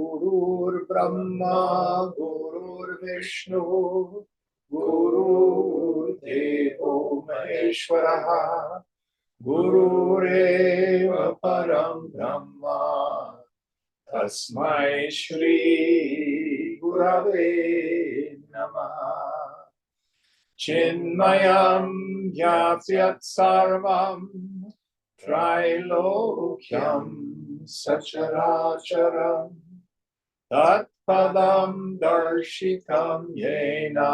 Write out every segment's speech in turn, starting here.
Gurur Brahma, Gurur Vishnu, Guru Devo Maheshwara, Gurureva Param Brahma, Tasmai Shri Gurave Namah. Chinmayam Gyapyat Sarvam Trilokyam Sacharacharam Tat Padam Darshitam Yena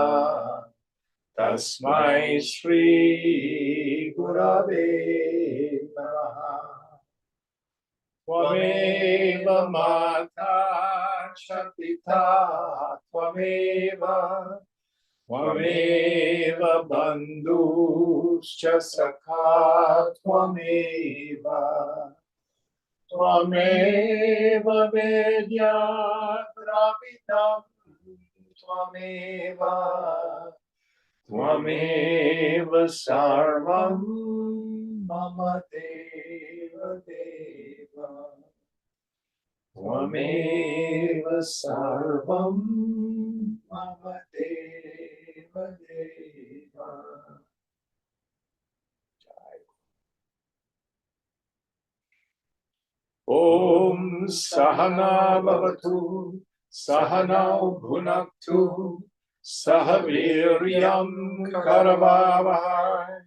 Tasmai Shri Gurave Namaha. Tvameva Mata Chapita Tvameva Tvameva Bandhuscha Sakha Tvameva Tvameva Vedya Dravidam Tvameva Tvameva Sarvam Mama Deva Deva Tvameva Sarvam Mama Deva Deva. Om Sahana Bhavatu Sahanau Bhunaktu Sahaviryam Karavavahai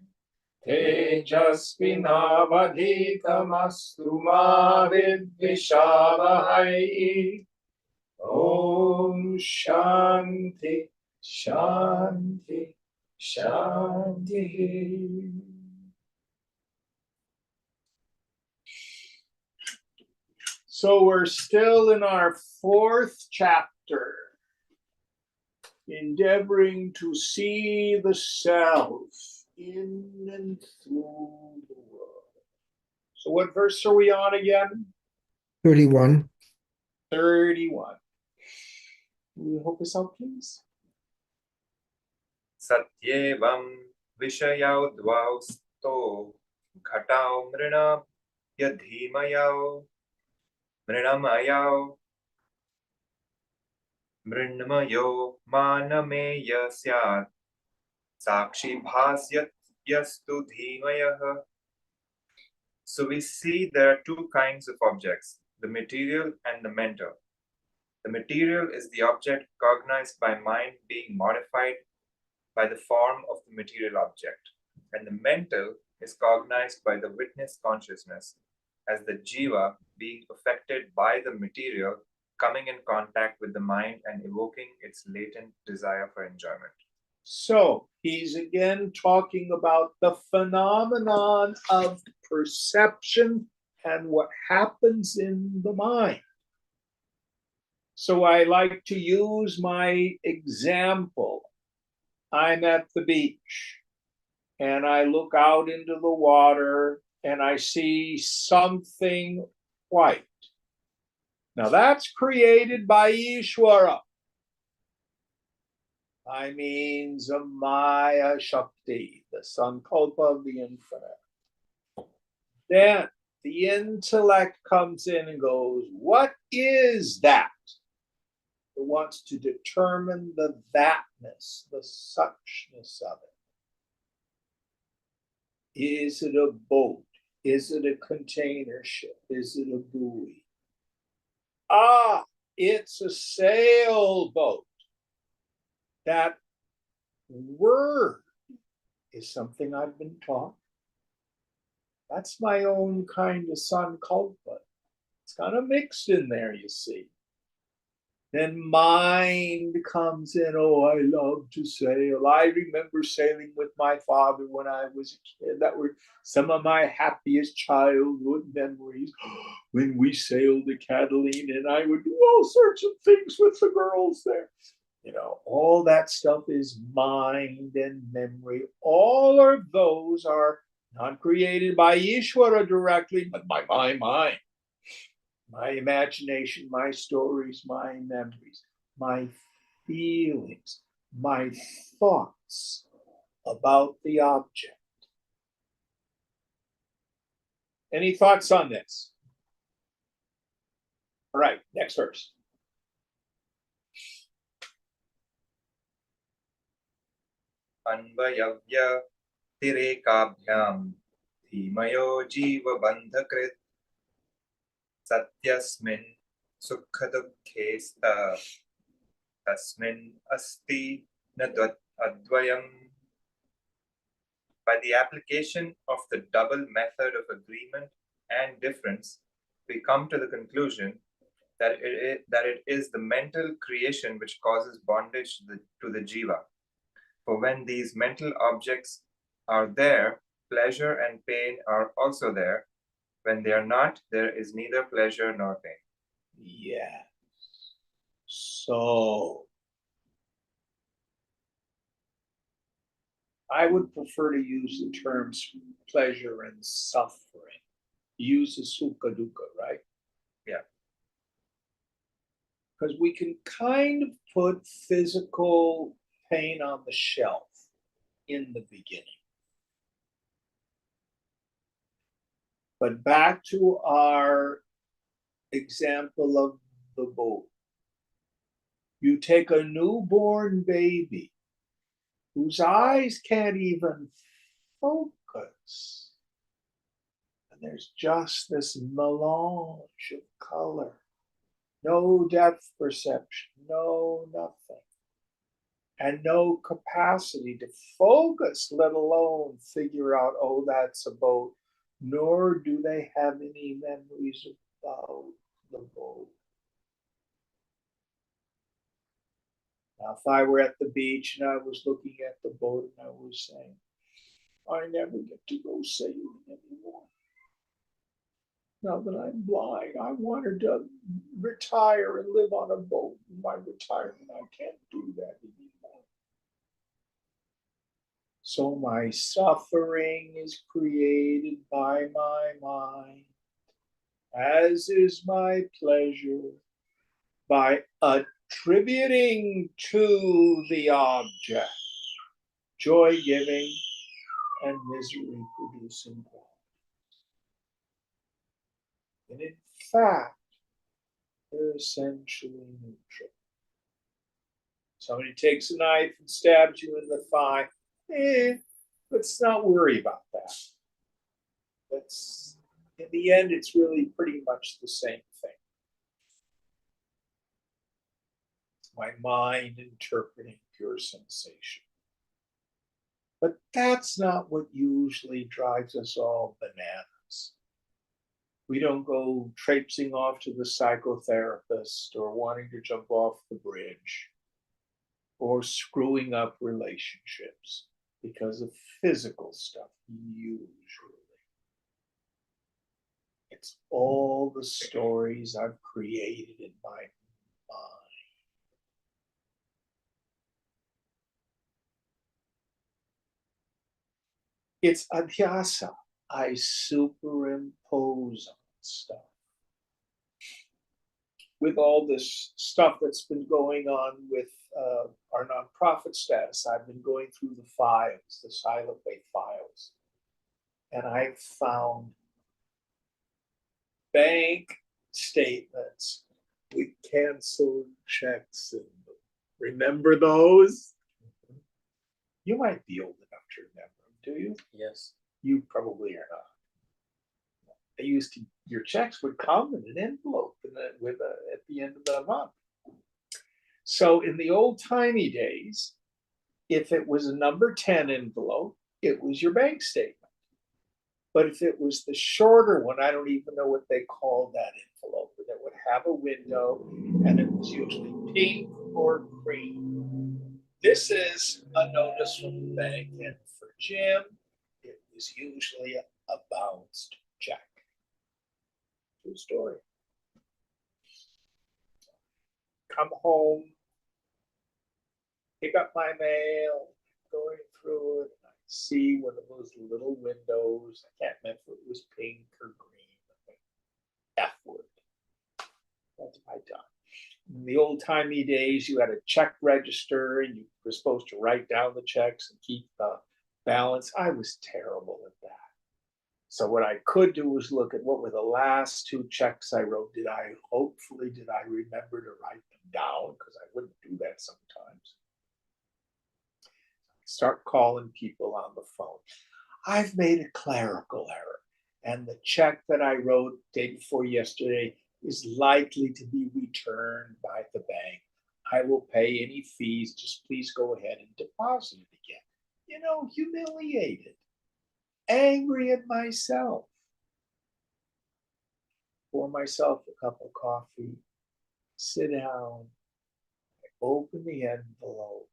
Tejasvinavadhitamastu ma vidvishavahai. Om Shanti Shanti Shanti. So we're still in our fourth chapter, endeavoring to see the self in and through the world. So what verse are we on again? 31. 31. Will you help us out, please? Satyevam Vishayau Dvausto Ghatau Mrina Yadhimayau Mrinamayau Mrinmayo Manameya Syat Sakshi Bhasyat Yastu Dhimayah. So we see there are two kinds of objects, the material and the mental. The material is the object cognized by mind being modified by the form of the material object, and the mental is cognized by the witness consciousness as the jiva being affected by the material coming in contact with the mind and evoking its latent desire for enjoyment. So he's again talking about the phenomenon of perception and what happens in the mind. So I like to use my example. I'm at the beach and I look out into the water and I see something white. Now that's created by Ishvara. I mean Maya Shakti, the Sankalpa of the infinite. Then the intellect comes in and goes, what is that? It wants to determine the thatness, the suchness of it. Is it a boat? Is it a container ship? Is it a buoy? Ah, it's a sailboat. That word is something I've been taught. That's my own kind of sankalpa. It's kind of mixed in there, you see. Then mind comes in. Oh, I love to sail. I remember sailing with my father when I was a kid. That were some of my happiest childhood memories. When we sailed to Catalina and I would do all sorts of things with the girls there. You know, all that stuff is mind and memory. All of those are not created by Ishvara directly, but by my mind. My imagination, my stories, my memories, my feelings, my thoughts about the object. Any thoughts on this? All right, next verse. अन्वयव्य तिरेकाभ्याम धीमयो जीवबन्धकृत् सत्यस्मिन् सुखदुःखे तस्मिन् अस्ति न अद्वयम्. By the application of the double method of agreement and difference, we come to the conclusion that it is the mental creation which causes bondage to the jiva. For when these mental objects are there, pleasure and pain are also there. When they are not, there is neither pleasure nor pain. Yeah. So I would prefer to use the terms pleasure and suffering. Use the sukha dukkha, right? Yeah. Because we can kind of put physical pain on the shelf in the beginning. But back to our example of the boat. You take a newborn baby whose eyes can't even focus. And there's just this melange of color, no depth perception, no nothing, and no capacity to focus, let alone figure out, oh, that's a boat, nor do they have any memories about the boat. Now, if I were at the beach and I was looking at the boat and I was saying, I never get to go sailing anymore. Now that I'm blind, I wanted to retire and live on a boat in my retirement. I can't do that anymore. So my suffering is created by my mind, as is my pleasure, by attributing to the object joy giving and misery producing quality. And in fact, they're essentially neutral. Somebody takes a knife and stabs you in the thigh, let's not worry about that. That's, in the end, it's really pretty much the same thing. My mind interpreting pure sensation. But that's not what usually drives us all bananas. We don't go traipsing off to the psychotherapist or wanting to jump off the bridge or screwing up relationships because of physical stuff, usually. It's all the stories I've created in my mind. It's adhyasa. I superimpose on stuff. With all this stuff that's been going on with our nonprofit status, I've been going through the files, the silent way files, and I've found bank statements with canceled checks in them. Remember those? You might be old enough to remember them, do you? Yes. You probably are not. They used to, your checks would come in an envelope at the end of the month. So in the old timey days, if it was a number 10 envelope, it was your bank statement. But if it was the shorter one, I don't even know what they called that envelope, but it would have a window and it was usually pink or green. This is a notice from the bank, and for Jim, it was usually a bounced check. True story. Come home, pick up my mail, going through it. I see one of those little windows. I can't remember if it was pink or green. F word. What have I done? In the old timey days, you had a check register and you were supposed to write down the checks and keep the balance. I was terrible at that. So what I could do was look at what were the last 2 checks I wrote. Did I remember to write them down? Because I wouldn't do that sometimes. Start calling people on the phone. I've made a clerical error, and the check that I wrote day before yesterday is likely to be returned by the bank. I will pay any fees. Just please go ahead and deposit it again. You know, humiliated, angry at myself. Pour myself a cup of coffee, sit down, open the envelope,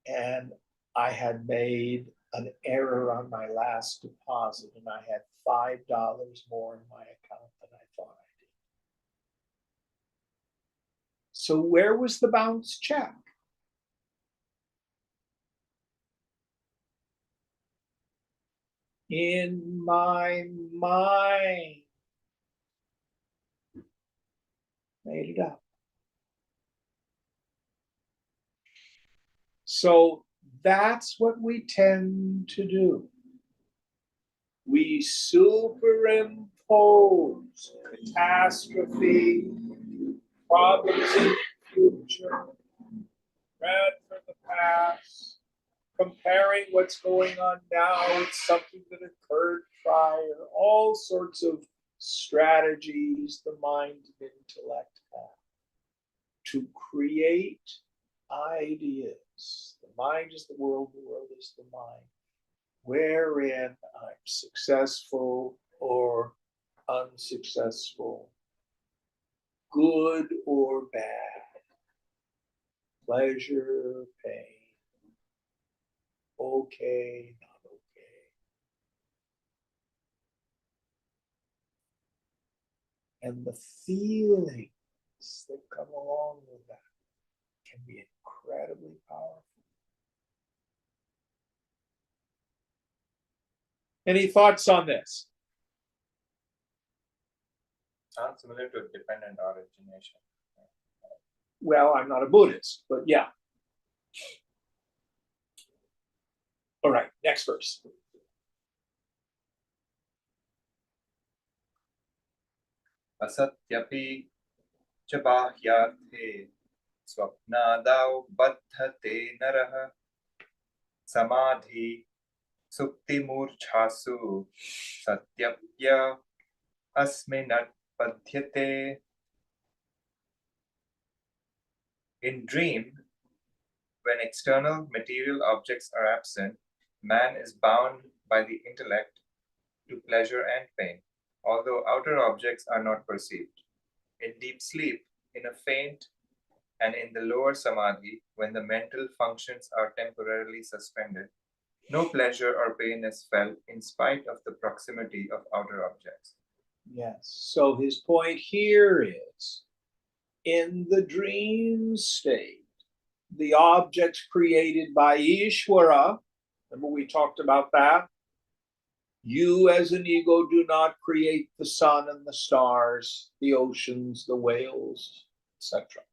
and I had made an error on my last deposit, and I had $5 more in my account than I thought I did. So where was the bounce check? In my mind. Made it up. So that's what we tend to do. We superimpose catastrophe, problems in the future, dread for the past, comparing what's going on now with something that occurred prior, all sorts of strategies the mind and intellect have to create ideas. The mind is the world is the mind, wherein I'm successful or unsuccessful, good or bad, pleasure, pain, okay, not okay. And the feelings that come along with that can be incredibly powerful. Any thoughts on this? Sounds similar to dependent origination. Well, I'm not a Buddhist, but yeah. All right, next verse. Asatyapi cha bahyarthe swapnadau baddhate naraha samadhi sukti murchasu satyapya asminat padhyate. In dream, when external material objects are absent, man is bound by the intellect to pleasure and pain, although outer objects are not perceived. In deep sleep, in a faint, and in the lower samadhi, when the mental functions are temporarily suspended, no pleasure or pain is felt in spite of the proximity of outer objects. Yes. So his point here is in the dream state, the objects created by Ishvara, remember we talked about that? You as an ego do not create the sun and the stars, the oceans, the whales, etc.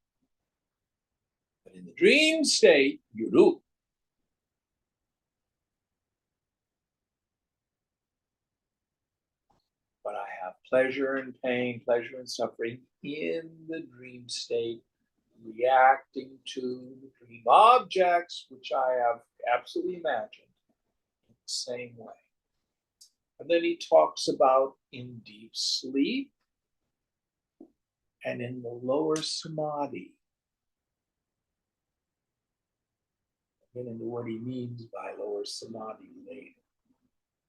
But in the dream state, you do. But I have pleasure and pain, pleasure and suffering in the dream state, reacting to the dream objects, which I have absolutely imagined in the same way. And then he talks about in deep sleep and in the lower samadhi. I'll get into what he means by lower samadhi later.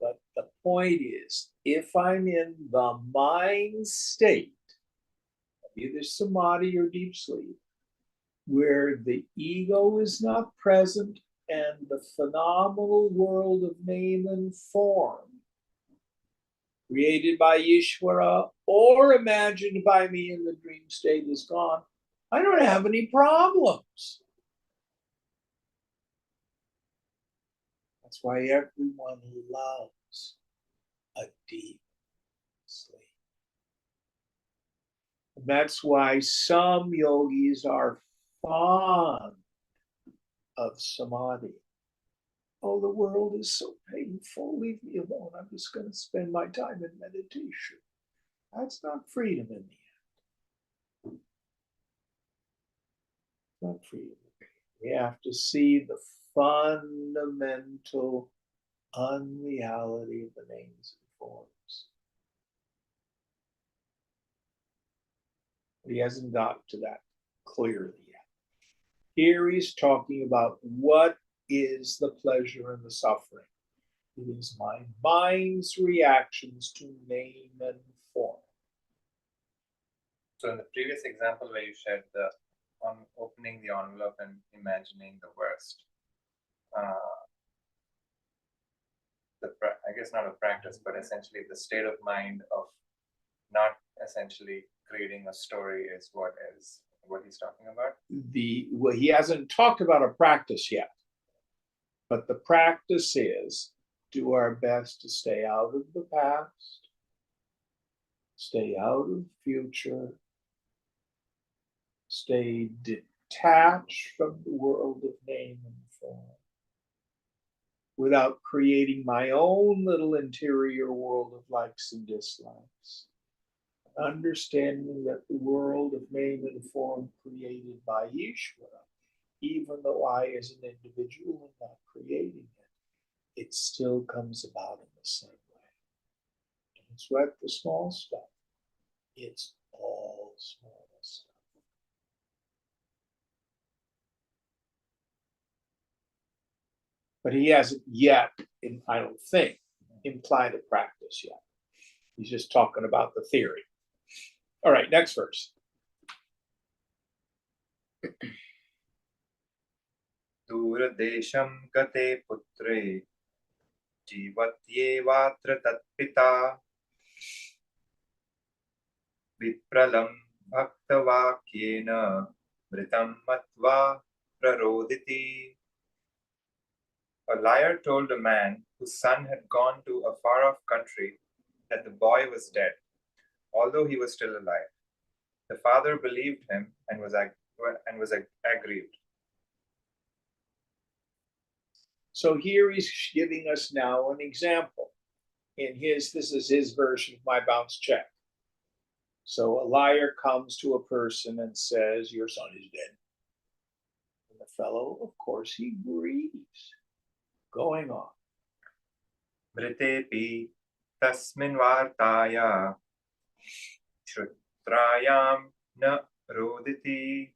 But the point is, if I'm in the mind state, either samadhi or deep sleep, where the ego is not present and the phenomenal world of name and form created by Ishvara or imagined by me in the dream state is gone, I don't have any problems. That's why everyone loves a deep sleep. And that's why some yogis are fond of samadhi. Oh, the world is so painful. Leave me alone. I'm just going to spend my time in meditation. That's not freedom in the end. Not freedom. We have to see the fundamental unreality of the names and forms. He hasn't got to that clearly yet. Here he's talking about what is the pleasure and the suffering. It is my mind's reactions to name and form. So in the previous example where you shared on opening the envelope and imagining the worst, I guess not a practice, but essentially the state of mind of not essentially creating a story is what he's talking about. Well, he hasn't talked about a practice yet, but the practice is do our best to stay out of the past, stay out of the future, stay detached from the world of name and form, without creating my own little interior world of likes and dislikes. Understanding that the world of name and form created by Ishvara, even though I as an individual am not creating it, it still comes about in the same way. Don't sweat the small stuff. It's all small stuff. But he hasn't yet, I don't think, implied a practice yet. He's just talking about the theory. All right, next verse. दूरदेशं गते पुत्रे जीवत्येवात्र तत्पिता विप्रलं भक्तवाक्येन मृतं मत्वा प्ररोदिति. A liar told a man whose son had gone to a far-off country that the boy was dead, although he was still alive. The father believed him and was aggrieved. So here he's giving us now an example. This is his version of my bounce check. So a liar comes to a person and says, your son is dead. And the fellow, of course, he grieves. Going on. Mritepi tasmin vartaya shrutrayam na roditi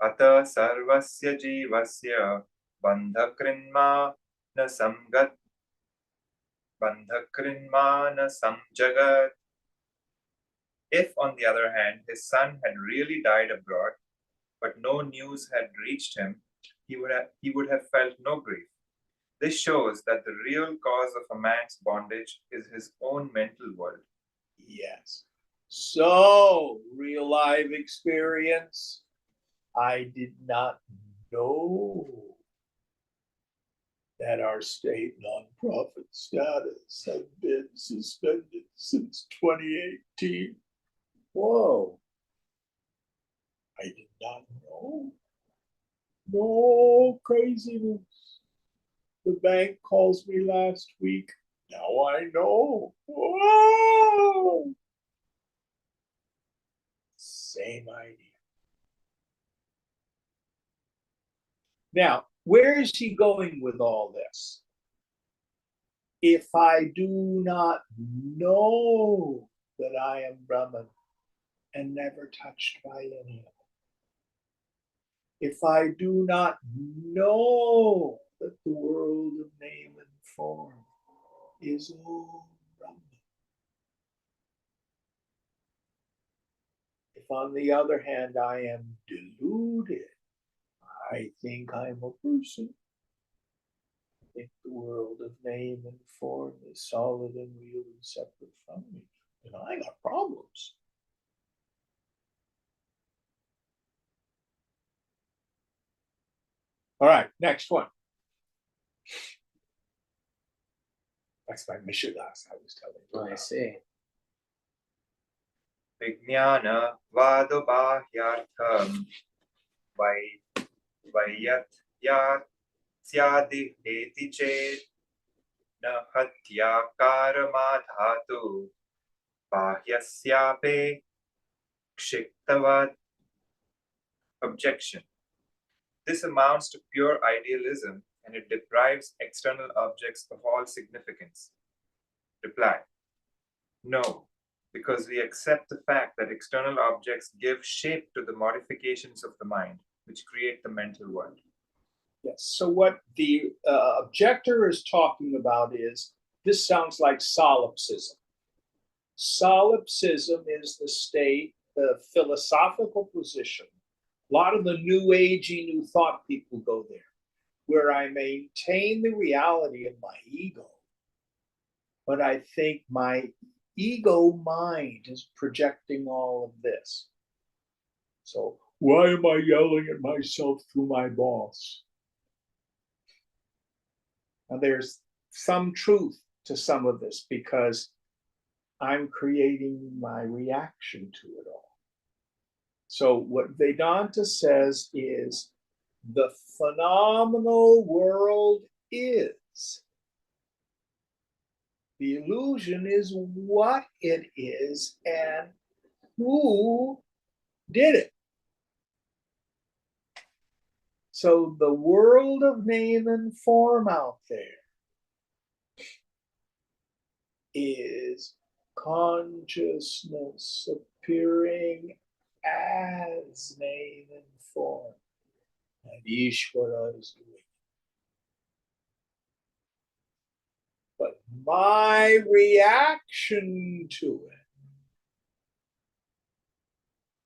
ata sarvasya jivasya bandhakrinma na samjagat. If, on the other hand, his son had really died abroad, but no news had reached him, he would have felt no grief. This shows that the real cause of a man's bondage is his own mental world. Yes. So, real life experience. I did not know that our state nonprofit status had been suspended since 2018. Whoa. I did not know. No craziness. The bank calls me last week. Now I know. Whoa! Same idea. Now, where is he going with all this? If I do not know that I am Brahman and never touched by any of it, if I do not know that the world of name and form is all Brahman, if on the other hand I am deluded, I think I'm a person, I think the world of name and form is solid and real and separate from me, then I got problems. All right, next one. That's my Mishadas I was telling you. Oh, I see. Vijnana vadobahyartham vayat syadi heti chet na hatya karamadhatu bahyasyape kshiktavat. Objection. This amounts to pure idealism and it deprives external objects of all significance. Reply: no, because we accept the fact that external objects give shape to the modifications of the mind, which create the mental world. Yes. So what the objector is talking about is, this sounds like solipsism. Solipsism is the state, the philosophical position. A lot of the new agey, new thought people go there, where I maintain the reality of my ego, but I think my ego mind is projecting all of this. So why am I yelling at myself through my boss? Now, there's some truth to some of this because I'm creating my reaction to it all. So what Vedanta says is the phenomenal world is. The illusion is what it is and who did it. So the world of name and form out there is consciousness appearing as name and form. And Ishvara is doing it. But my reaction to it,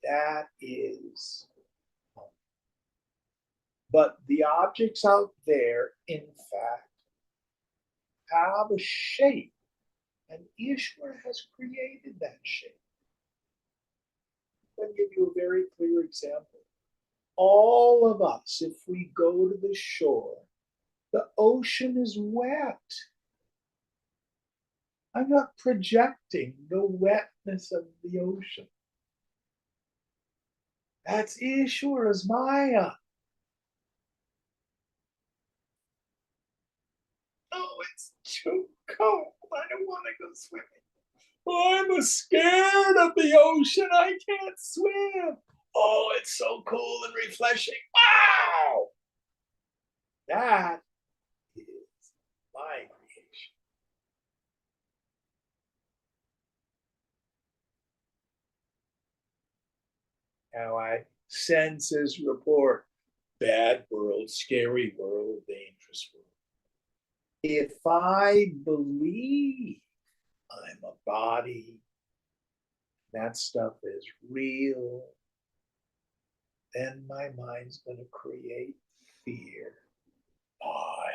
that is. But the objects out there, in fact, have a shape, and Ishvara has created that shape. I'll give you a very clear example. All of us, if we go to the shore, the ocean is wet. I'm not projecting the wetness of the ocean. That's Ishvara's Maya. Oh, it's too cold. I don't want to go swimming. Oh, I'm scared of the ocean. I can't swim. Oh, it's so cool and refreshing. Wow! That is my creation. Now I senses report bad world, scary world, dangerous world. If I believe I'm a body, that stuff is real, then my mind's going to create fear. I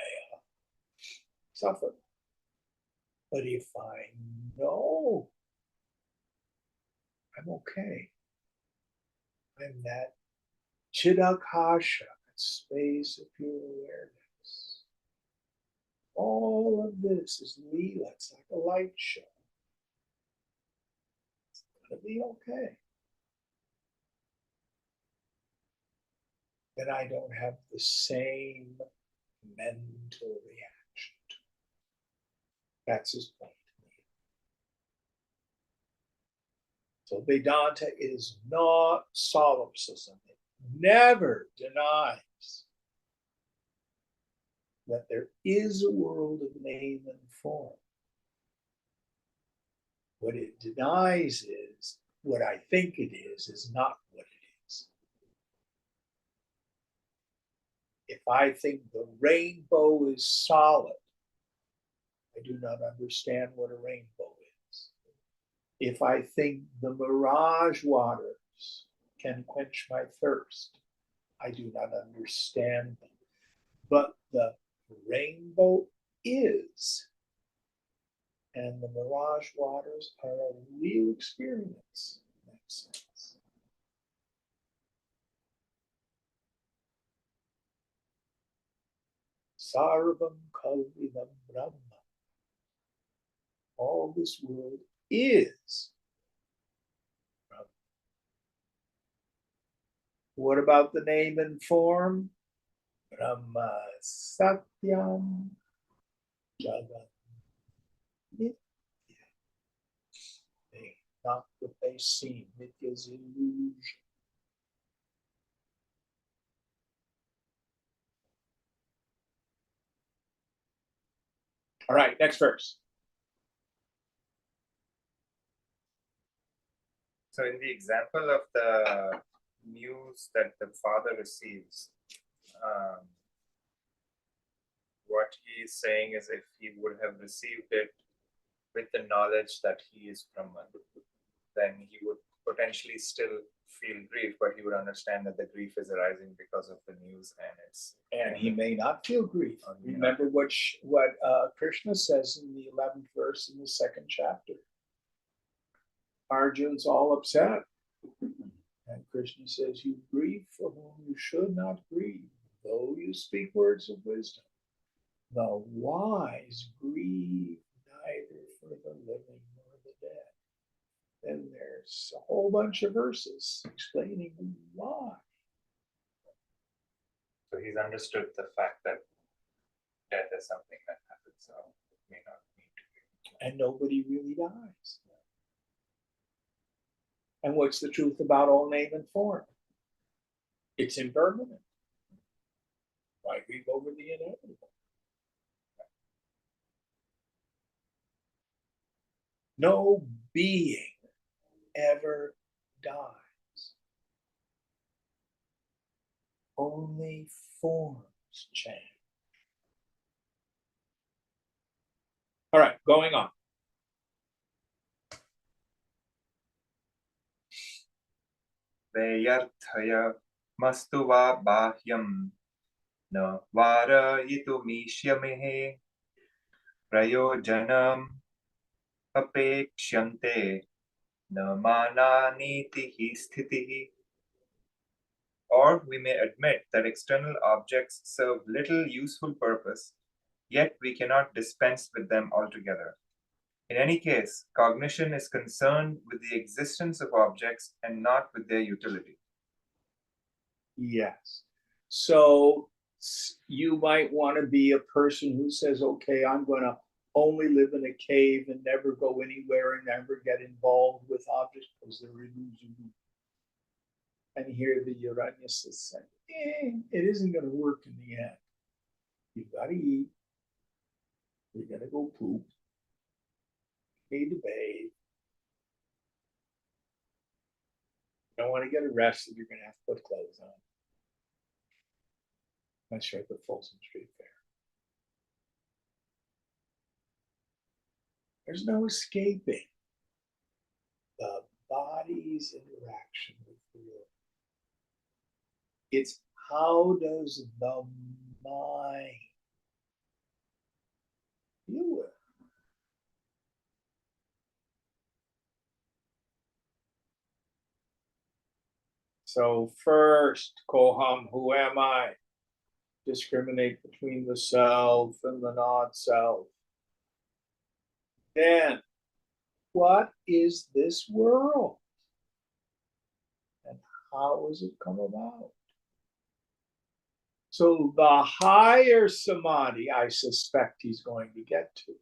suffer. But if I know I'm okay, I'm that Chidakasha, that space of pure awareness. All of this is Leela. It's like a light show. It's going to be okay. Then I don't have the same mental reaction to it. That's his point to me. So Vedanta is not solipsism. It never denies that there is a world of name and form. What it denies is what I think it is not what it is. If I think the rainbow is solid, I do not understand what a rainbow is. If I think the mirage waters can quench my thirst, I do not understand them. But the rainbow is, and the mirage waters are a real experience in that sense. Sarvam Kalvidam Brahma. All this world is Brahma. What about the name and form? Brahma Satyam Jagat. Not what they seem. Nitya is illusion. All right, next verse. So in the example of the news that the father receives, what he is saying is if he would have received it with the knowledge that he is Brahman, then he would potentially still feel grief, but he would understand that the grief is arising because of the news and he may not feel grief. Remember what Krishna says in the 11th verse in the 2nd chapter. Arjun's all upset. And Krishna says, you grieve for whom you should not grieve, though you speak words of wisdom. The wise grieve neither for the living nor the dead. Then there's a whole bunch of verses explaining why. So he's understood the fact that death is something that happens, so it may not need to be. And nobody really dies. And what's the truth about all name and form? It's impermanent. Why grieve over the inevitable? No being ever dies. Only forms change. All right, going on. Veyarthaya mastu va bahyam na varayitumishyamihe prayojanam apekshante na mananitihi sthitihi. Or we may admit that external objects serve little useful purpose, yet we cannot dispense with them altogether. In any case, cognition is concerned with the existence of objects and not with their utility. Yes. So you might want to be a person who says, okay, I'm going to only live in a cave and never go anywhere and never get involved with objects because they're illusory. And here the Uranius is saying, it isn't going to work in the end. You've got to eat. You're going to go poop. You need to bathe. You don't want to get arrested. You're going to have to put clothes on. Much like the Folsom Street Fair. There's no escaping the body's interaction with the world. It's how does the mind deal with it? So first, Koham, who am I? Discriminate between the self and the not-self. Then, what is this world? And how has it come about? So the higher samadhi, I suspect he's going to get to,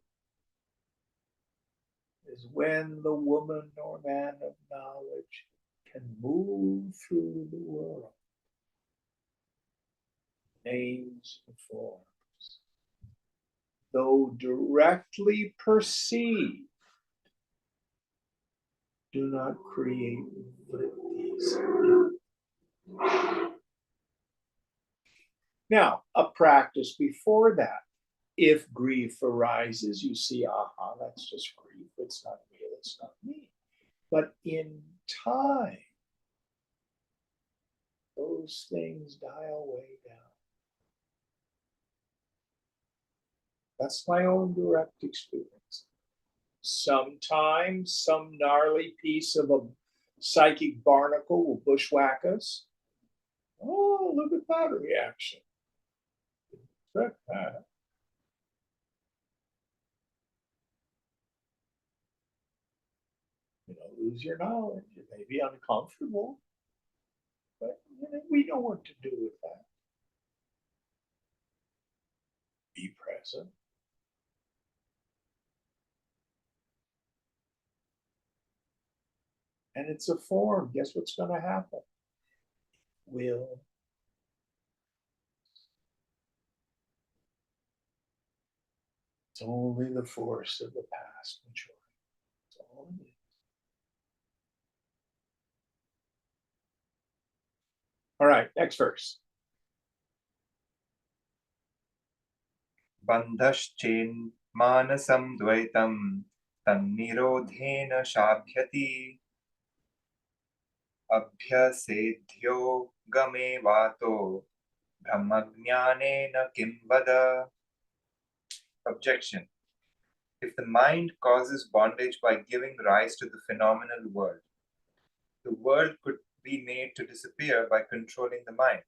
is when the woman or man of knowledge can move through the world, names and forms, though directly perceived, do not create these. Now, a practice before that. If grief arises, you see, aha, that's just grief. It's not real, it's not me. But in time, those things die away down. That's my own direct experience. Sometimes some gnarly piece of a psychic barnacle will bushwhack us. Oh, look at that reaction. Expect that. Lose your knowledge. It may be uncomfortable, but we know what to do with that. Be present. And it's a form. Guess what's going to happen? Will. It's only the force of the past maturing. That's all it is. All right, next verse. Bandhaschin manasam dvaitam tannirodhena shabhyati abhyasedhyo game vato brahmagnanena kim vada. Objection. If the mind causes bondage by giving rise to the phenomenal world, the world could be made to disappear by controlling the mind.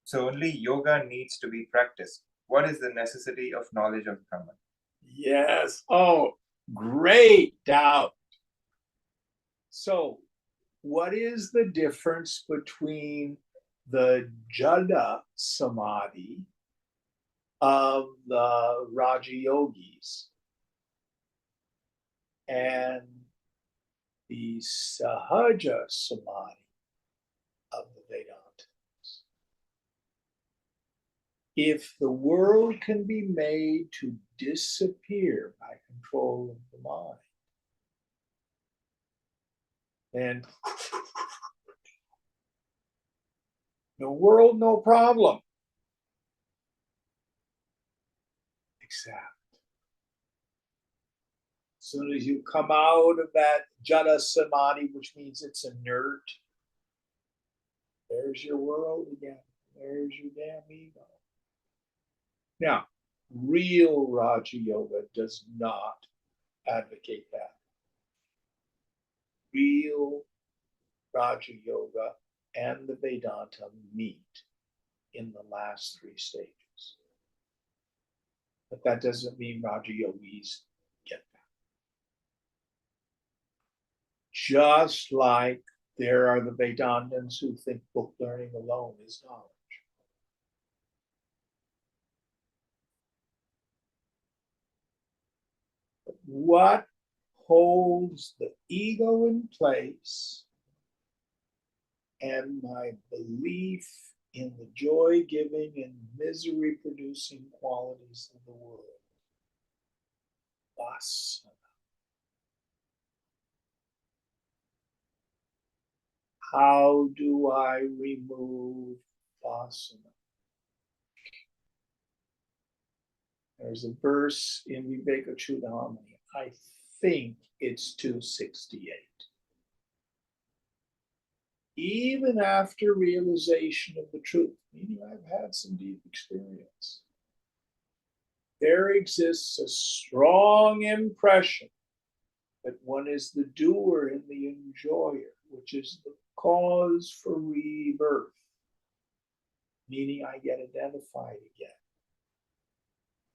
So only yoga needs to be practiced. What is the necessity of knowledge of Brahman? Yes. Oh, great doubt. So, what is the difference between the Jada Samadhi of the Raja Yogis and the Sahaja Samadhi of the Vedantins? If the world can be made to disappear by control of the mind, then the world, no problem. Except as soon as you come out of that Jada Samadhi, which means it's inert, there's your world again. There's your damn ego. Now, real Raja Yoga does not advocate that. Real Raja Yoga and the Vedanta meet in the last three stages. But that doesn't mean Raja Yogis get that. Just like there are the Vedantins who think book learning alone is knowledge. But what holds the ego in place and my belief in the joy-giving and misery-producing qualities of the world? Vasana. How do I remove vasana? There's a verse in Viveka Chudamani. I think it's 268. Even after realization of the truth, meaning I've had some deep experience, there exists a strong impression that one is the doer and the enjoyer, which is the cause for rebirth, meaning I get identified again.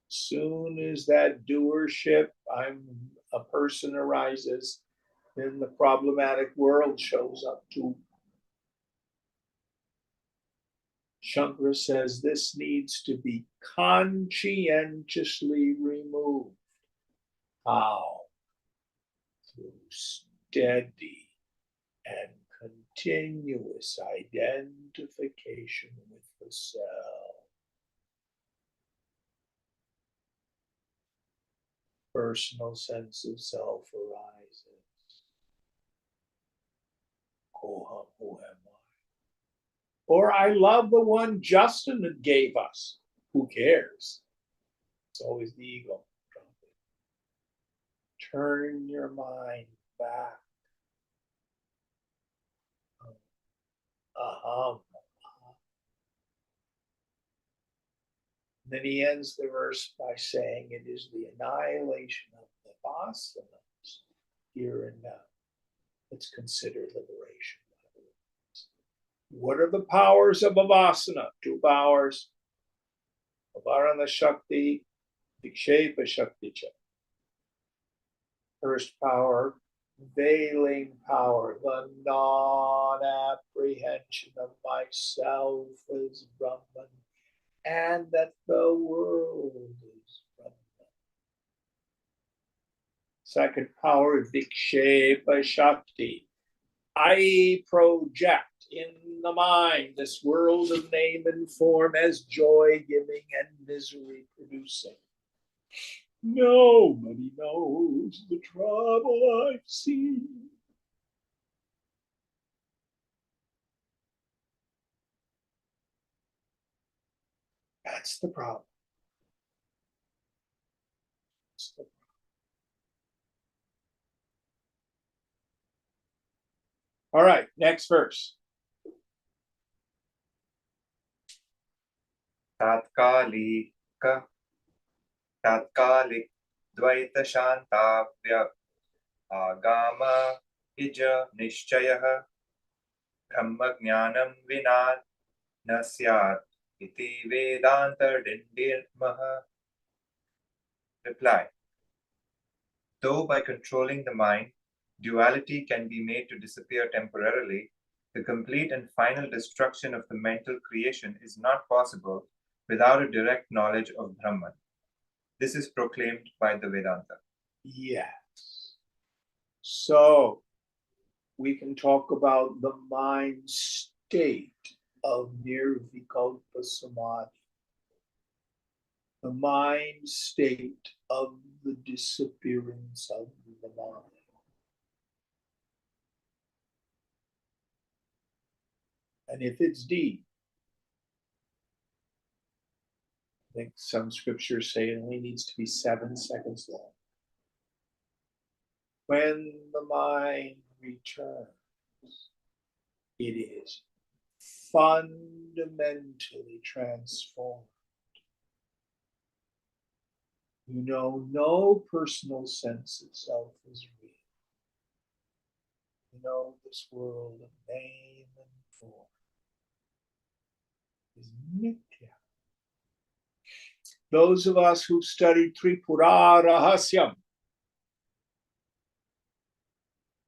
Soon as that doership, a person arises, then the problematic world shows up too. Shankara says this needs to be conscientiously removed. How? Through steady and continuous identification with the self. Personal sense of self arises. Oh, who am I? Or I love the one Justin gave us. Who cares? It's always the ego. Turn your mind back. Aham. Then he ends the verse by saying it is the annihilation of the vasanas here and now. It's considered liberation. What are the powers of a vasana? Two powers. Avarana Shakti, Vikshepa Shakti. First power, veiling power, the non-apprehension of myself as Brahman and that the world is Brahman. Second power, Vikshepa Shakti. I project in the mind this world of name and form as joy-giving and misery-producing. Nobody knows the trouble I've seen. That's the problem. That's the problem. All right, next verse. तात्कालिक तात्कालिक द्वैत शांताव्य आगाम is निश्चयः ब्रह्मज्ञानं विना न स्यात् इति वेदान्तडिण्डिमः. Reply. Though by controlling the mind, duality can be made to disappear temporarily, the complete and final destruction of the mental creation is not possible without a direct knowledge of Brahman. This is proclaimed by the Vedanta. Yes. So we can talk about the mind state of nirvikalpa samadhi, the mind state of the disappearance of the mind. And if it's deep, I think some scriptures say it only needs to be 7 seconds long. When the mind returns, it is fundamentally transformed. You know, no personal sense of self is real. You know, this world of name and form is nitya. Those of us who've studied Tripura Rahasyam,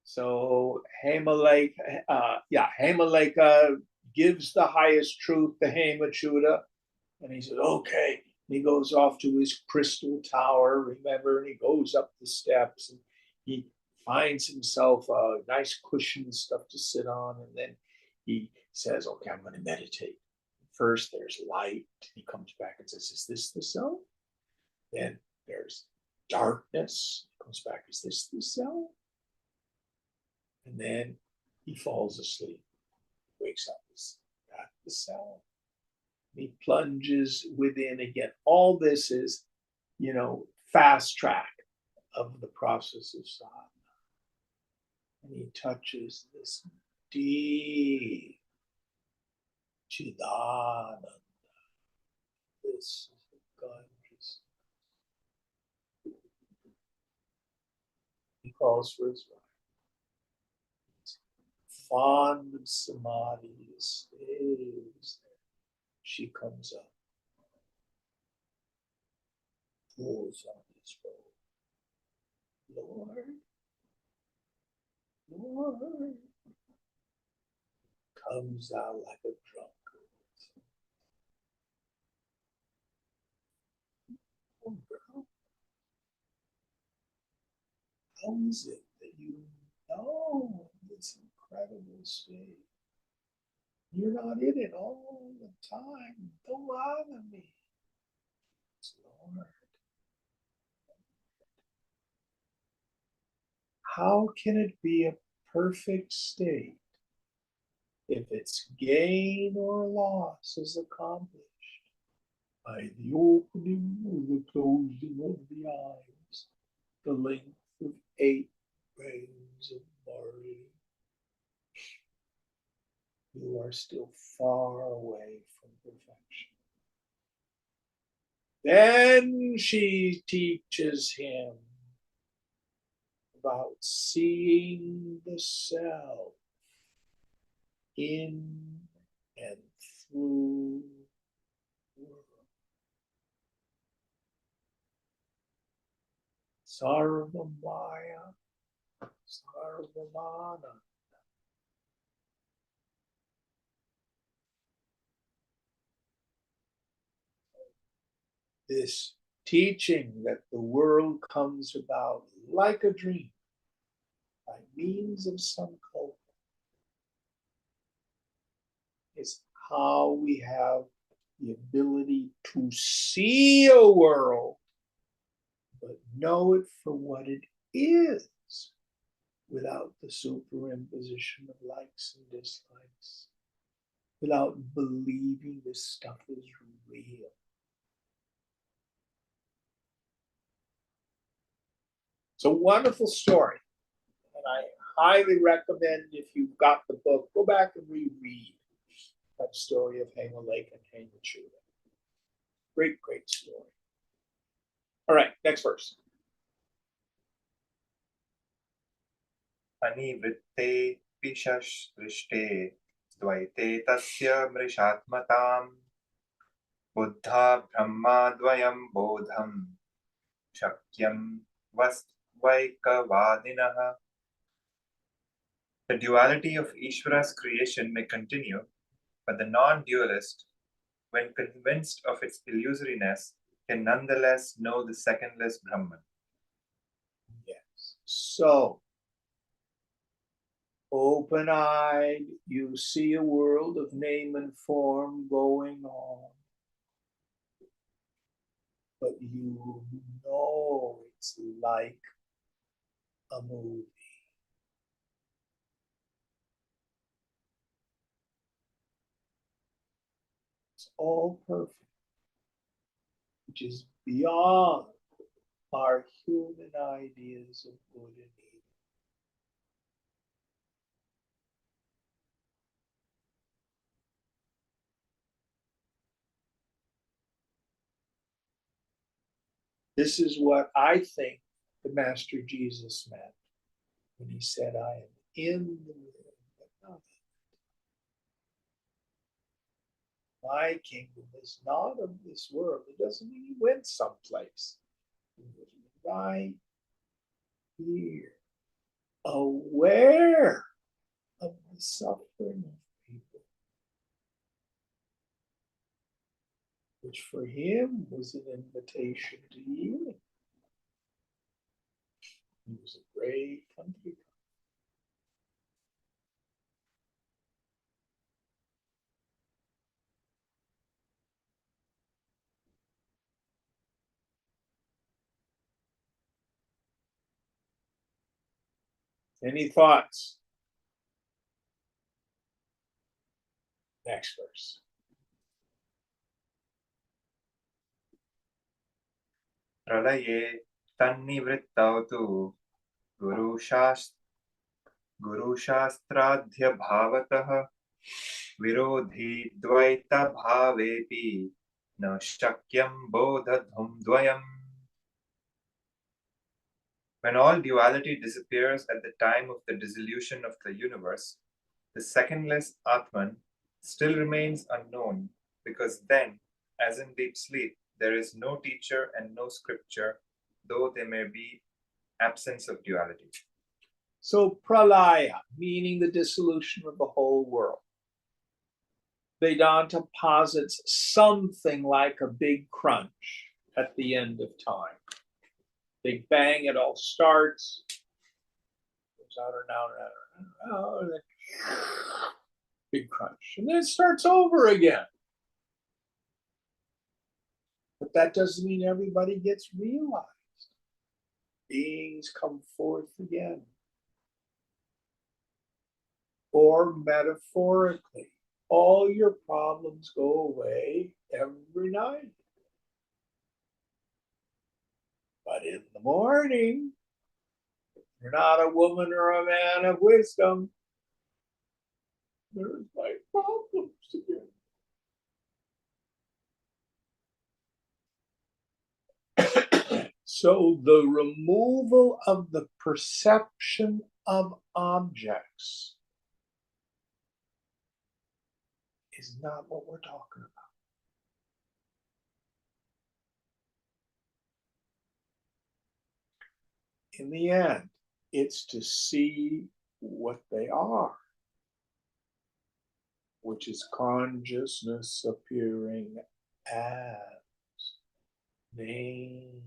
so Hemaleka gives the highest truth to Hemachyuta, and he says, okay. And he goes off to his crystal tower, remember, and he goes up the steps and he finds himself a nice cushion and stuff to sit on, and then he says, okay, I'm going to meditate. First, there's light. He comes back and says, is this the self? Then there's darkness. He comes back, is this the self? And then he falls asleep, wakes up, is that the self? He plunges within again. All this is, fast track of the process of sadhana. And he touches this deep Chidananda, this consciousness. He calls for his wife. Fond of samadhi, stays there. She comes up, pulls on his robe. Lord, comes out like a drunkard. Oh, girl, how is it that you know this incredible state? You're not in it all the time. Don't bother me. It's Lord. How can it be a perfect state if its gain or loss is accomplished by the opening or the closing of the eyes, the length of 8 grains of barley? You are still far away from perfection. Then she teaches him about seeing the self in and through the world. Sarvamaya, Sarvamana. This teaching that the world comes about like a dream by means of some culprit is how we have the ability to see a world but know it for what it is without the superimposition of likes and dislikes, without believing this stuff is real. It's a wonderful story. And I highly recommend, if you've got the book, go back and reread that story of Hema Lake and Hema Chuda. Great, great story. All right, next verse. अनिवृत्ते पिशसृष्टे द्वैते तस्य मृषात्मताम् बुद्धा ब्रह्माद्वयं बोधं शक्यं वैकवादिनः. The duality of Ishvara's creation may continue, but the non-dualist, when convinced of its illusoriness, can nonetheless know the secondless Brahman. Yes. So, open-eyed, you see a world of name and form going on, but you know it's like a movie. It's all perfect, which is beyond our human ideas of good and evil. This is what I think the Master Jesus meant when he said, I am in the world, but not of it. My kingdom is not of this world. It doesn't mean he went someplace. He was right here, aware of the suffering of people, which for him was an invitation to healing. He was a great country. Any thoughts? Next verse. प्रलये तन्निवृत्तौ तु गुरुशास्त्राध्यभावतः विरोधी द्वैतभावेऽपि न शक्यं बोधधुं द्वयम्. When all duality disappears at the time of the dissolution of the universe, the secondless Atman still remains unknown, because then, as in deep sleep, there is no teacher and no scripture, though there may be absence of duality. So pralaya, meaning the dissolution of the whole world. Vedanta posits something like a big crunch at the end of time. Big bang, it all starts, goes out or down, and then big crunch. And then it starts over again. But that doesn't mean everybody gets realized. Beings come forth again. Or metaphorically, all your problems go away every night. But in the morning, if you're not a woman or a man of wisdom, there's my problems again. So the removal of the perception of objects is not what we're talking about. In the end, it's to see what they are, which is consciousness appearing as name.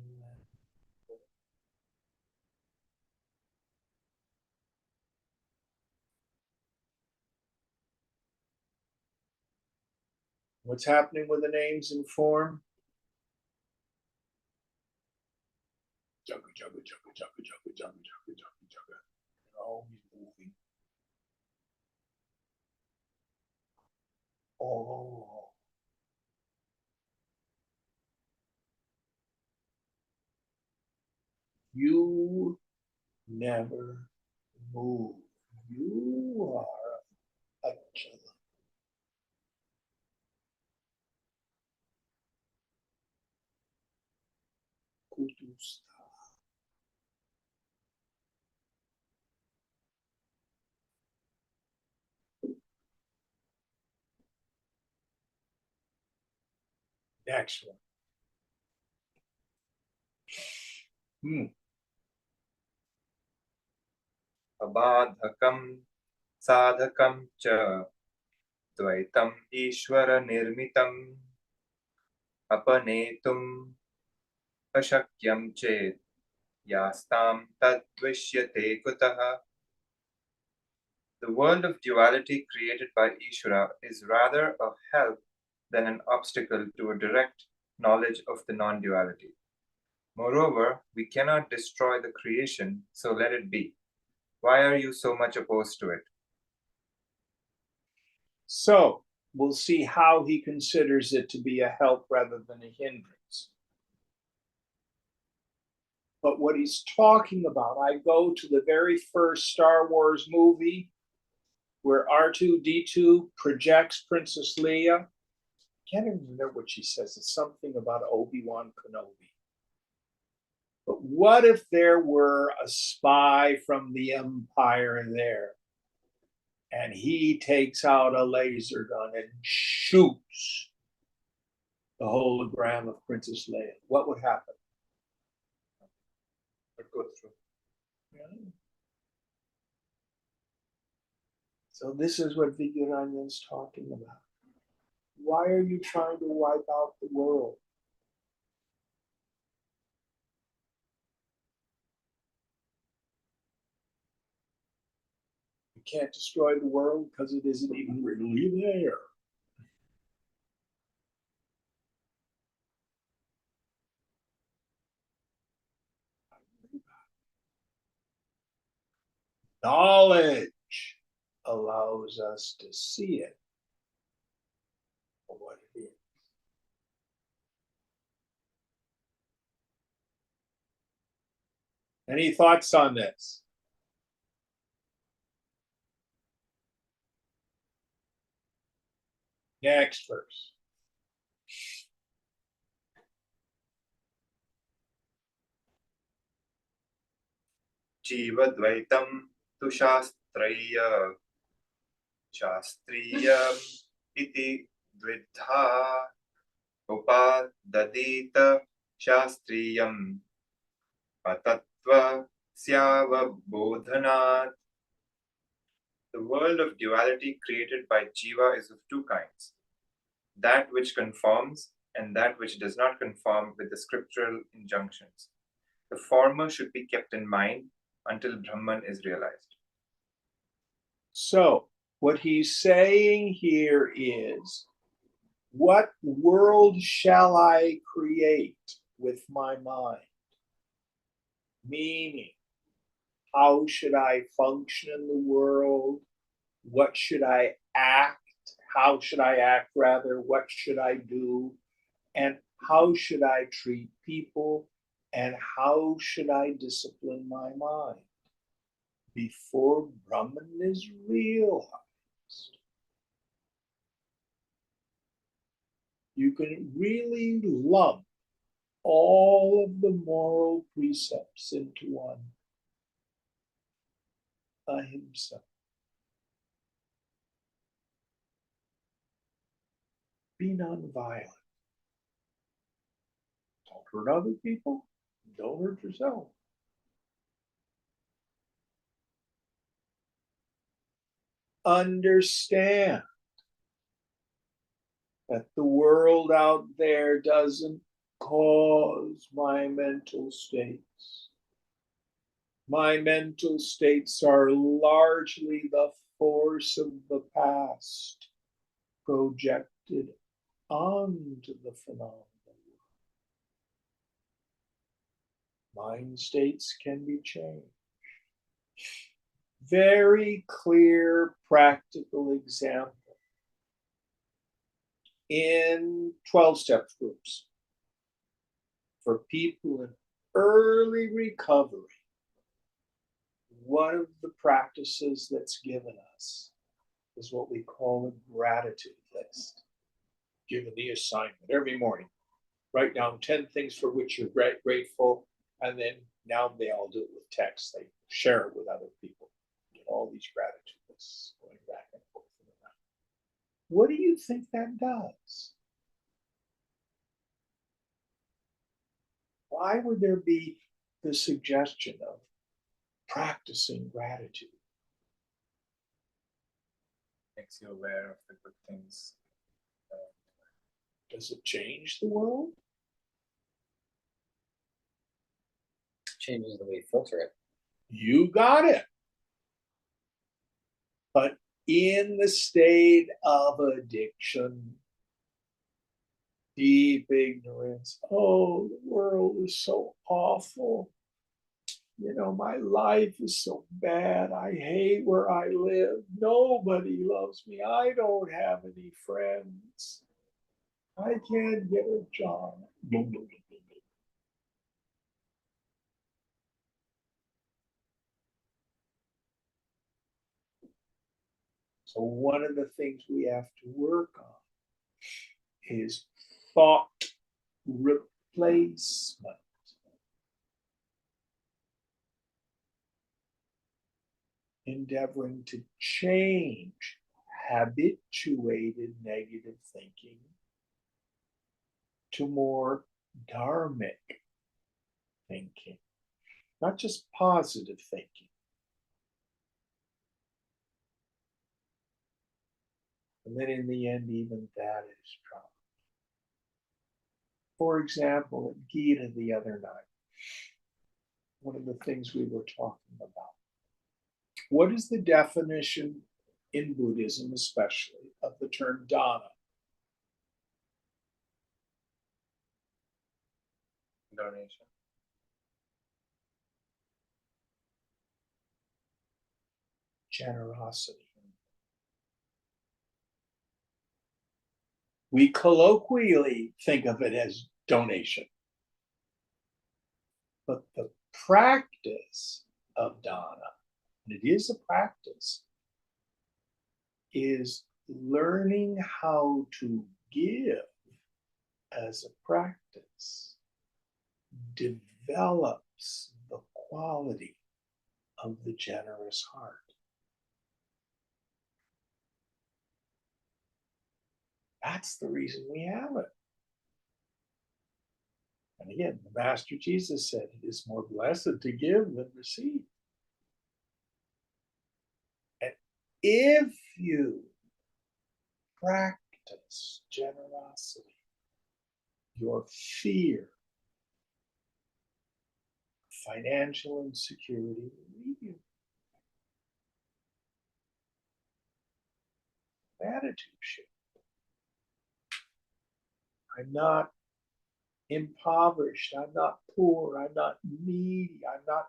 What's happening with the names and form? jugga, jugga, jugga, jugga, jugga, jugga, jugga, jugga, jugga. And always moving. Oh. You never move. You are a Achala. Kutusta. Next one. Abadhakam sadhakam cha Dvaitam Ishvara Nirmitam Apanetum Ashakyam Chet Yastam Tadvishyate Kutaha. The world of duality created by Ishvara is rather a help than an obstacle to a direct knowledge of the non duality. Moreover, we cannot destroy the creation, so let it be. Why are you so much opposed to it? So we'll see how he considers it to be a help rather than a hindrance. But what he's talking about, I go to the very first Star Wars movie where R2D2 projects Princess Leia. I can't even remember what she says. It's something about Obi-Wan Kenobi. But what if there were a spy from the Empire there and he takes out a laser gun and shoots the hologram of Princess Leia? What would happen? It goes through. Yeah. So this is what Vidyaranya is talking about. Why are you trying to wipe out the world? You can't destroy the world because it isn't even really there. Knowledge allows us to see it for what it is. Any thoughts on this? Next verse. Jiva Dvaitam Tu Shastraya Shastriyam Iti Dvidha Upadadita Shastriyam Atattva Syava Bodhanat. The world of duality created by Jiva is of two kinds, that which conforms and that which does not conform with the scriptural injunctions. The former should be kept in mind until Brahman is realized. So, what he's saying here is, what world shall I create with my mind? Meaning, how should I function in the world? What should I act? How should I act, rather? What should I do? And how should I treat people? And how should I discipline my mind before Brahman is realized? You can really lump all of the moral precepts into one. Ahimsa. Be nonviolent. Don't hurt other people. Don't hurt yourself. Understand that the world out there doesn't cause my mental states. My mental states are largely the force of the past projected onto the phenomenon. Mind states can be changed. Very clear, practical example in 12-step groups for people in early recovery. One of the practices that's given us is what we call a gratitude list. Given the assignment every morning, write down 10 things for which you're grateful, and then now they all do it with text. They share it with other people. Get all these gratitude lists going back and forth and around. What do you think that does? Why would there be the suggestion of practicing gratitude? Makes you aware of the good things. Does it change the world? Changes the way you filter it. You got it. But in the state of addiction, deep ignorance, oh, the world is so awful. You know, my life is so bad. I hate where I live. Nobody loves me. I don't have any friends. I can't get a job. So one of the things we have to work on is thought replacement. Endeavoring to change habituated negative thinking to more dharmic thinking, not just positive thinking. And then in the end, even that is trouble. For example, in Gita the other night, one of the things we were talking about. What is the definition in Buddhism, especially, of the term dana? Donation. Generosity. We colloquially think of it as donation. But the practice of dana, and it is a practice, is learning how to give as a practice develops the quality of the generous heart. That's the reason we have it. And again, the Master Jesus said, it is more blessed to give than receive. And if you practice generosity, your fear, financial insecurity will leave you. Attitude shift. I'm not impoverished. I'm not poor. I'm not needy. I'm not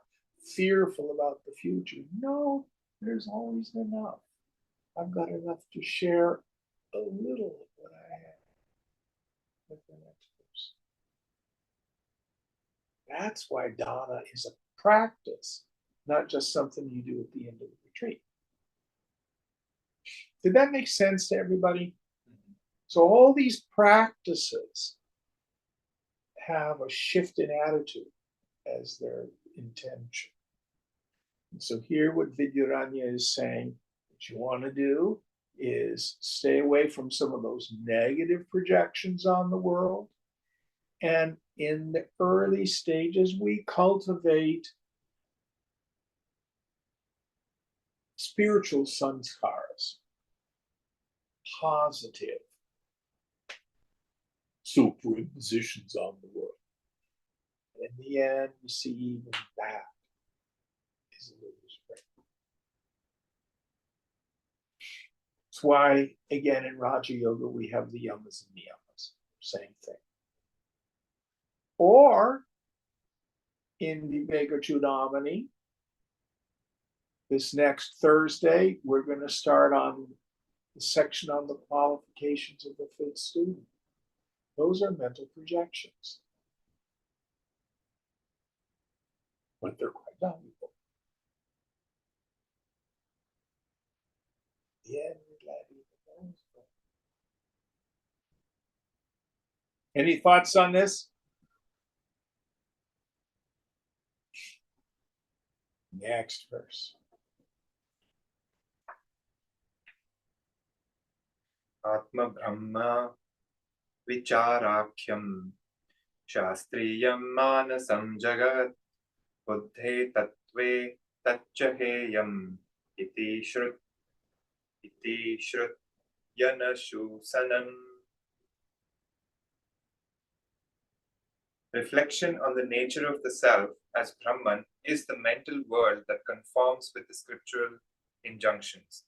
fearful about the future. No, there's always enough. I've got enough to share a little of what I have with the next person. That's why dana is a practice, not just something you do at the end of the retreat. Did that make sense to everybody? Mm-hmm. So all these practices have a shift in attitude as their intention. And so here what Vidyaranya is saying, what you want to do is stay away from some of those negative projections on the world. And in the early stages, we cultivate spiritual sanskaras, positive superimpositions on the world. And in the end, we see even that is a little strange. That's why, again, in Raja Yoga, we have the yamas and niyamas, same thing. Or in Viveka Chudamani. This next Thursday, we're going to start on the section on the qualifications of the fit student. Those are mental projections, but they're quite valuable. Yeah, we're glad you know. Any thoughts on this? Next verse. Atma Brahma Vicharakhyam Shastriyam Manasam Jagat Buddhe Tattve Tachaheyam Iti Shrut Yanashu Sanam. Reflection on the nature of the self as Brahman is the mental world that conforms with the scriptural injunctions.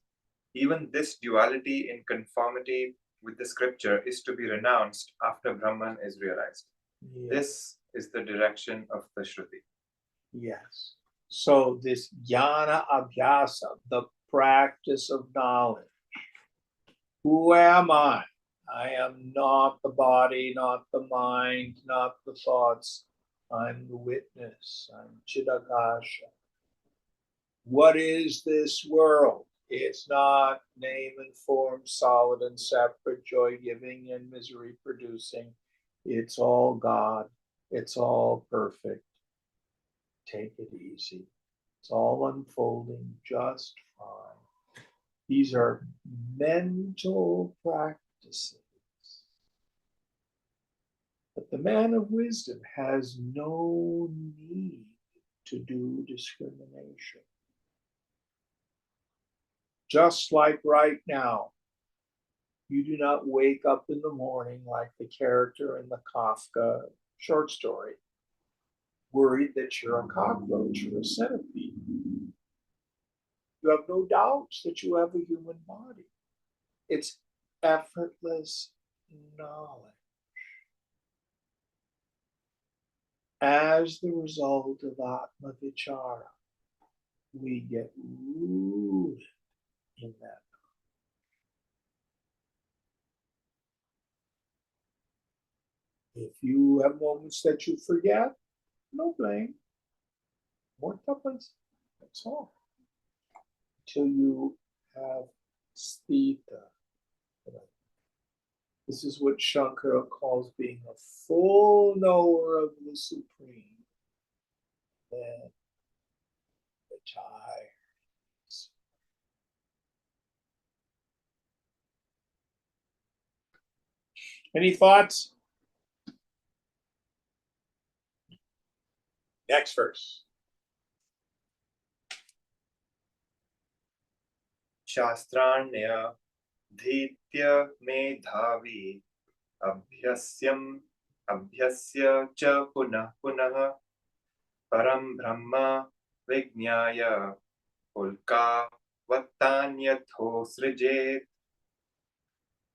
Even this duality in conformity with the scripture is to be renounced after Brahman is realized. Yeah. This is the direction of the Shruti. Yes. So this jnana abhyasa, the practice of knowledge. Who am I? I am not the body, not the mind, not the thoughts. I'm the witness. I'm Chidakasha. What is this world? It's not name and form, solid and separate, joy giving and misery producing. It's all God. It's all perfect. Take it easy. It's all unfolding just fine. These are mental practices. But the man of wisdom has no need to do discrimination. Just like right now, you do not wake up in the morning like the character in the Kafka short story, worried that you're a cockroach or a centipede. You have no doubts that you have a human body. It's effortless knowledge. As the result of Atma Vichara, we get rooted in that. If you have moments that you forget, no blame. More tapas. That's all. Until you have sthita. This is what Shankara calls being a full knower of the Supreme. Then retires. Any thoughts? Next verse. Shastranya Dhitya Medhavi Abhyasya Cha Punah Punah Param Brahma Vijnaya Pulka Vatanyatho Srijet.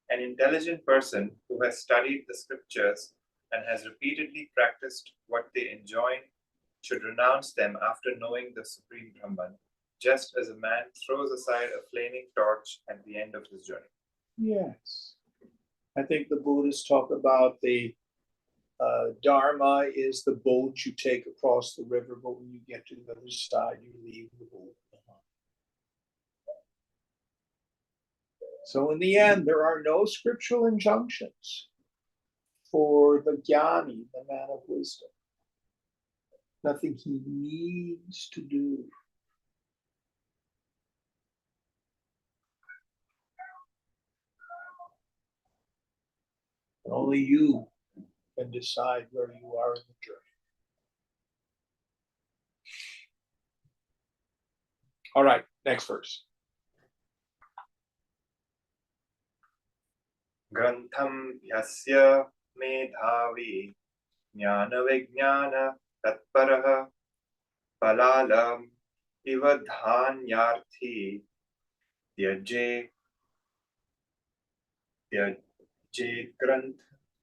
An intelligent person who has studied the scriptures and has repeatedly practiced what they enjoin should renounce them after knowing the Supreme Brahman, just as a man throws aside a flaming torch at the end of his journey. Yes. I think the Buddhists talk about the Dharma is the boat you take across the river, but when you get to the other side, you leave the boat behind. So in the end, there are no scriptural injunctions for the jnani, the man of wisdom. Nothing he needs to do. And only you can decide where you are in the journey. All right, next verse. Grantham Yasya Medhavi Jnana Vijnana Tatparaha Palalam Iva Dhanyarthi Tyaje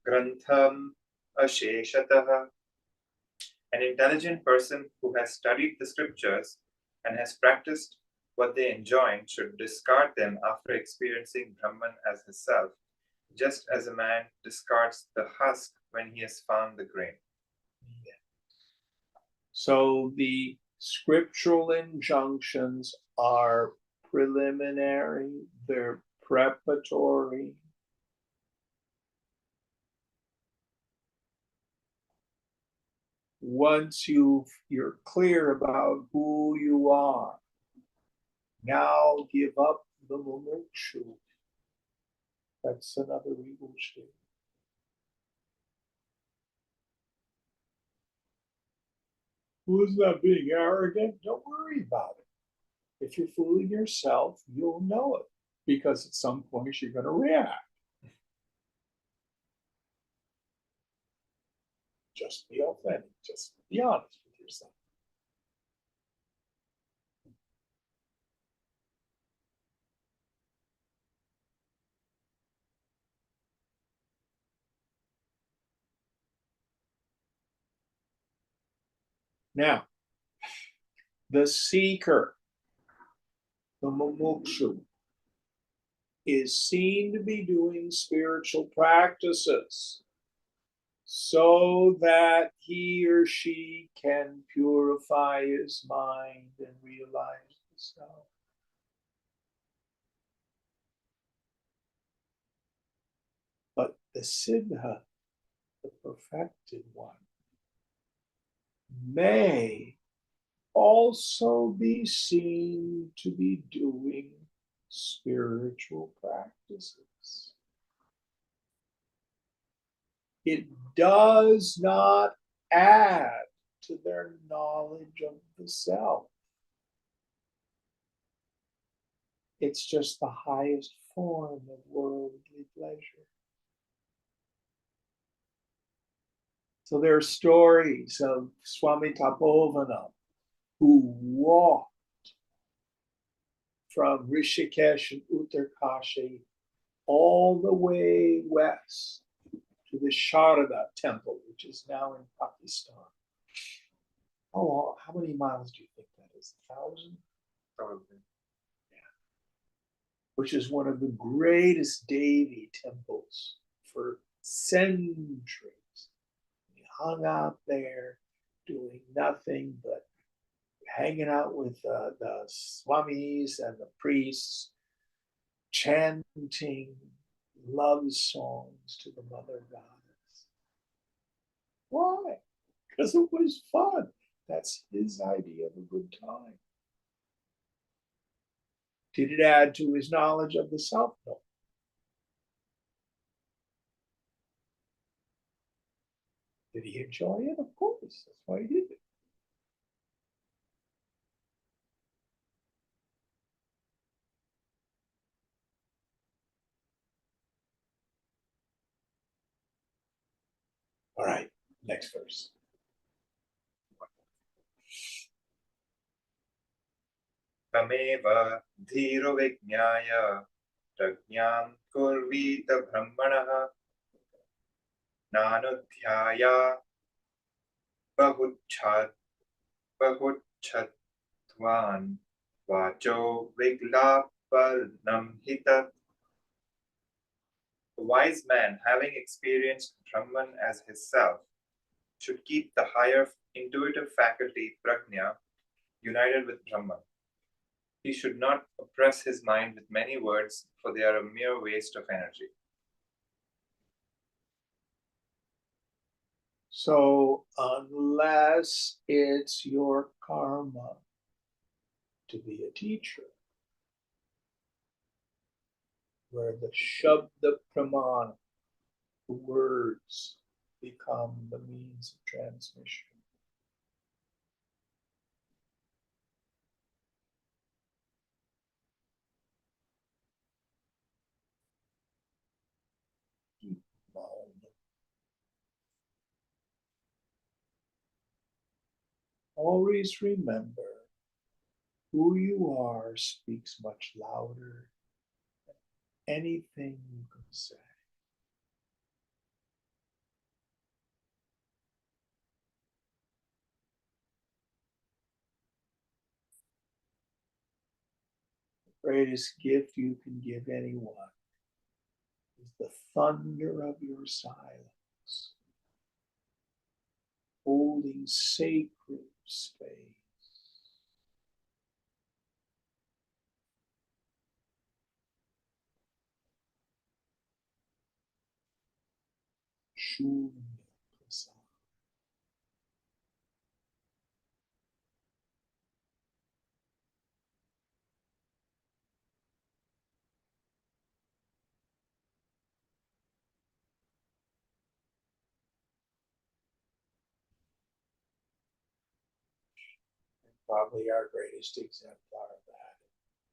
Grantham Asheshataha. An intelligent person who has studied the scriptures and has practiced what they enjoin should discard them after experiencing Brahman as his self, just as a man discards the husk when he has found the grain. So the scriptural injunctions are preliminary, they're preparatory. Once you're clear about who you are, now give up the mumukshu. That's another vibhushti. Who's not being arrogant? Don't worry about it. If you're fooling yourself, you'll know it because at some point you're going to react. Just be authentic. Just be honest with yourself. Now, the seeker, the mumukshu, is seen to be doing spiritual practices so that he or she can purify his mind and realize the self. But the siddha, the perfected one, may also be seen to be doing spiritual practices. It does not add to their knowledge of the self. It's just the highest form of worldly pleasure. So there are stories of Swami Tapovanam who walked from Rishikesh and Uttarkashi all the way west to the Sharada temple, which is now in Pakistan. How many miles do you think that is? 1,000? Probably. Which is one of the greatest Devi temples for centuries. He hung out there doing nothing but hanging out with the swamis and the priests, chanting love songs to the mother goddess. Why? Because it was fun. That's his idea of a good time. Did it add to his knowledge of the self? No. Did he enjoy it? Of course. That's why he did it. All right, next verse. तमेव धीरो विज्ञाय प्रज्ञां कुर्वीत ब्रह्मणः नानुध्याया बहुच्छत्वान् वाचो विग्लापनं हि तत्. A wise man, having experienced Brahman as his self, should keep the higher intuitive faculty, prajna, united with Brahman. He should not oppress his mind with many words, for they are a mere waste of energy. So, unless it's your karma to be a teacher, where the Shabda Pramana, the words, become the means of transmission. Always remember, who you are speaks much louder than anything you can say. greatest gift you can give anyone is the thunder of your silence, holding sacred space. Shunya prasad. Probably our greatest exemplar of that,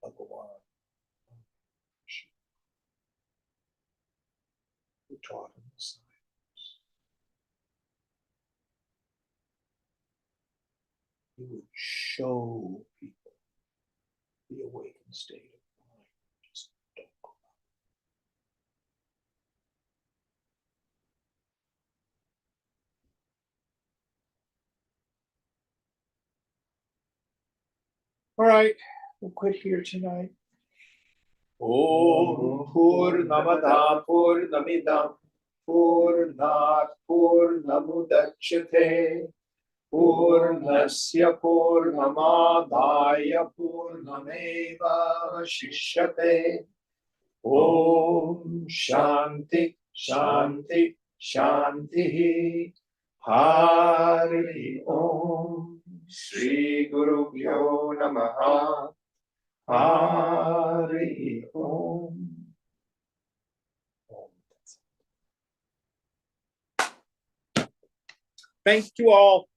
Bhagawan, who taught him the science. He would show people the awakened state of mind. Just don't go out. All right, we'll quit here tonight. Om Purnamada Purnamidam Purnat Purnamudachyate Purnasya Purnamadaya Purnameva Shishyate. Om Shanti Shanti Shanti. Hari Om. Shri Guru Pyo Namaha. Hari Om. Thank you all.